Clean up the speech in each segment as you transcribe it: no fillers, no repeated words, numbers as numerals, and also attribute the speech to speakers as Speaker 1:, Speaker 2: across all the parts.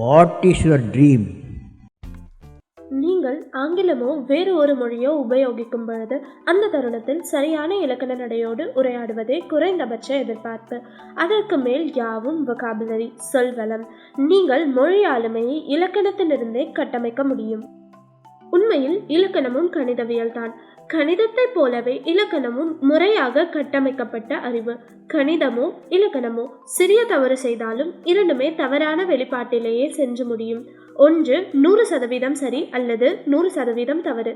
Speaker 1: What is your dream?
Speaker 2: நீங்கள் ஆங்கிலமோ வேறு ஒரு மொழியோ உபயோகிக்கும் பொழுது அந்த தருணத்தில் சரியான இலக்கண நடையோடு உரையாடுவதே குறைந்தபட்ச எதிர்பார்ப்பு. அதற்கு மேல் யாவும் வொகாபுலரி, சொல்வளம். நீங்கள் மொழி ஆளுமையை இலக்கணத்திலிருந்தே கட்டமைக்க முடியும். உண்மையில் இலக்கணமும் கணிதவியல் தான். கணிதத்தை போலவே இலக்கணமும் முறையாக கட்டமைக்கப்பட்ட அறிவு. கணிதமோ இலக்கணமோ சிறிய தவறு செய்தாலும் இரண்டுமே தவறான வெளிப்பாட்டிலேயே சென்று முடியும். ஒன்று 100% சரி அல்லது 100% தவறு.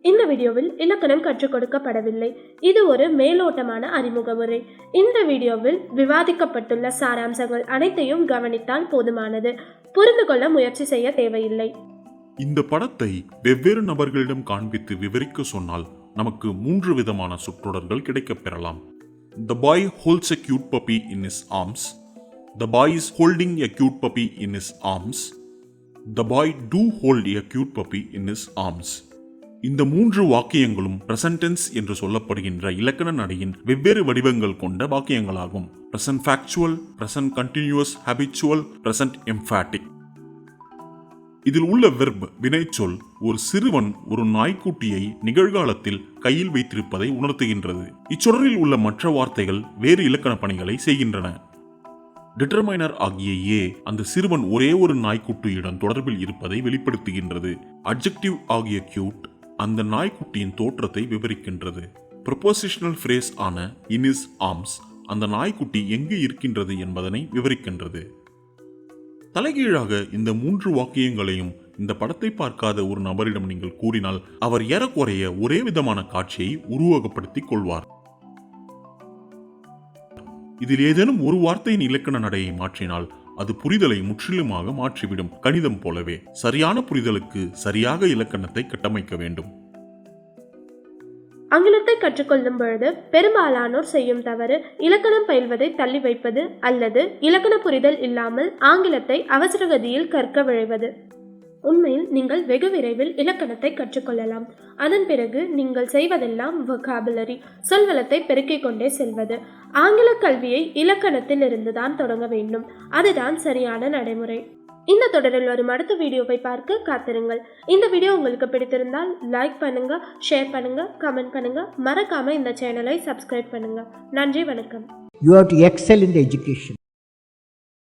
Speaker 2: இந்த வீடியோவில் இலக்கணம் கற்றுக் கொடுக்கப்படவில்லை. இது ஒரு மேலோட்டமான அறிமுக முறை. இந்த வீடியோவில் விவாதிக்கப்பட்டுள்ள சாராம்சங்கள் அனைத்தையும் கவனித்தால் போதுமானது. புரிந்து கொள்ள முயற்சி செய்ய தேவையில்லை.
Speaker 3: இந்த படத்தை வெவ்வேறு நபர்களிடம் காண்பித்து விவரிக்க சொன்னால் நமக்கு 3 விதமான சொற்றொடர்கள் கிடைக்கப் பெறலாம். The boy holds a cute puppy in his arms. The boy is holding a cute puppy in his arms. The boy do hold a cute puppy in his arms. இந்த 3 வாக்கியங்களும் present tense என்று சொல்லப்படுகின்ற இலக்கண நடையின் வெவ்வேறு வடிவங்கள் கொண்ட வாக்கியங்களாகும். present factual, present continuous, habitual, present emphatic. இதில் உள்ள verb வினைச்சொல் ஒரு சிறுவன் ஒரு நாய்க்குட்டியை நிகழ்காலத்தில் கையில் வைத்திருப்பதை உணர்த்துகின்றது. இச்சொடரில் உள்ள மற்ற வார்த்தைகள் வேறு இலக்கண பணிகளை செய்கின்றன. டிட்டர்மைனர் ஆகிய ஏ அந்த சிறுவன் ஒரே ஒரு நாய்க்குட்டியுடன் தொடர்பில் இருப்பதை வெளிப்படுத்துகின்றது. அட்ஜெக்டிவ் ஆகிய கியூட் அந்த நாய்க்குட்டியின் தோற்றத்தை விவரிக்கின்றது. ப்ரொபோசிஷனல் ஃப்ரேஸ் ஆன இன் ஹிஸ் ஆர்ம்ஸ் அந்த நாய்க்குட்டி எங்கு இருக்கின்றது என்பதனை விவரிக்கின்றது. தலைகீழாக இந்த 3 வாக்கியங்களையும் இந்த படத்தை பார்க்காத ஒரு நபரிடம் நீங்கள் கூறினால் அவர் ஏறக்குறைய ஒரே விதமான காட்சியை உருவகப்படுத்திக் கொள்வார். இதில் ஏதேனும் ஒரு வார்த்தையின் இலக்கண நடையை மாற்றினால் அது புரிதலை முற்றிலுமாக மாற்றிவிடும். கணிதம் போலவே சரியான புரிதலுக்கு சரியாக இலக்கணத்தை கட்டமைக்க வேண்டும்.
Speaker 2: ஆங்கிலத்தை கற்றுக்கொள்ளும் பொழுது பெரும்பாலானோர் செய்யும் தவறு இலக்கணம் பயில்வதை தள்ளி வைப்பது அல்லது இலக்கண புரிதல் இல்லாமல் ஆங்கிலத்தை அவசரகதியில் கற்க விழைவது. உண்மையில் நீங்கள் வெகு விரைவில் இலக்கணத்தை கற்றுக்கொள்ளலாம். அதன் பிறகு நீங்கள் செய்வதெல்லாம் வொகாபுலரி, சொல்வளத்தை பெருக்கிக் கொண்டே செல்வது. ஆங்கில கல்வியை இலக்கணத்தில் இருந்துதான் தொடங்க வேண்டும். அதுதான் சரியான நடைமுறை. இந்த தொடரில் வரும் அடுத்த வீடியோவை பார்க்க காத்திருங்கள். இந்த வீடியோ உங்களுக்கு பிடித்திருந்தால் லைக் பண்ணுங்க, ஷேர் பண்ணுங்க, கமெண்ட் பண்ணுங்க. மறக்காம இந்த சேனலை சப்ஸ்கிரைப் பண்ணுங்க. நன்றி, வணக்கம்.
Speaker 1: You have to excel in the education.